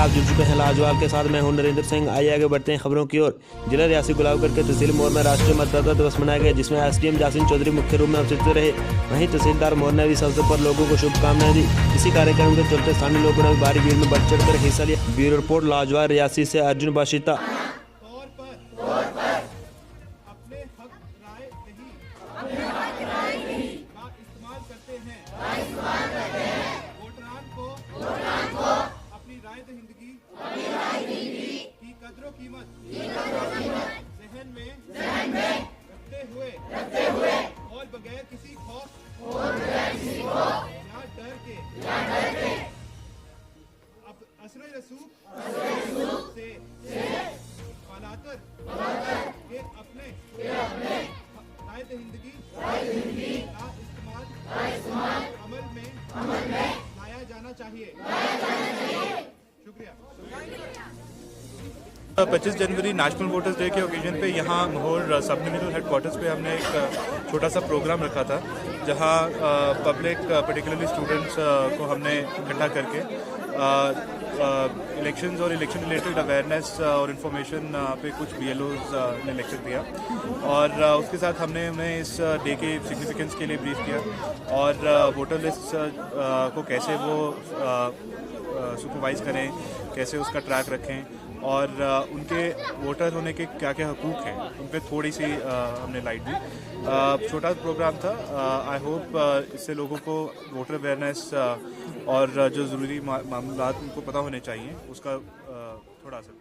आप जुड़ चुके हैं लाजवाब के साथ। मैं हूं नरेंद्र सिंह। आइए आगे बढ़ते हैं खबरों की ओर। जिला रियासी गुलाबगढ़ के तहसील मोर में राष्ट्रीय मतदाता दिवस मनाया गया, जिसमें एसडीएम जासिन चौधरी मुख्य रूप में उपस्थित रहे। वहीं तहसीलदार मोर ने भी इस अवसर पर लोगों को शुभकामनाएं दी। इसी कार्यक्रम के चलते स्थानीय लोगों ने भारी भीड़ में बढ़ चढ़कर हिस्सा लिया। ब्यूरो रिपोर्ट लाजवाब रियासी से अर्जुन बाशिता। अपनी राय दहिंदगी की कदर कीमत जहन में रखते हुए और बगैर किसी खौफ या डर के असर रसूख से फलातर के अपने राय दहिंदगी का इस्तेमाल अमल में लाया जाना चाहिए। शुक्रिया। 25 जनवरी नेशनल वोटर्स डे के ओकेजन पे यहाँ माहौर सब डिविजनल हेडक्वार्टर्स पे हमने एक छोटा सा प्रोग्राम रखा था, जहाँ पब्लिक पर्टिकुलरली स्टूडेंट्स को हमने इकट्ठा करके इलेक्शंस और इलेक्शन रिलेटेड अवेयरनेस और इन्फॉर्मेशन पे कुछ BLOs ने लेक्चर दिया, और उसके साथ हमने उन्हें इस डे के सिग्निफिकेंस के लिए ब्रीफ किया और वोटर लिस्ट को कैसे वो सुपरवाइज करें, कैसे उसका ट्रैक रखें और उनके वोटर होने के क्या क्या हकूक़ हैं उन पर थोड़ी सी हमने लाइट दी। छोटा प्रोग्राम था। आई होप इससे लोगों को वोटर अवेयरनेस और जो ज़रूरी मामलात उनको पता होने चाहिए उसका थोड़ा असर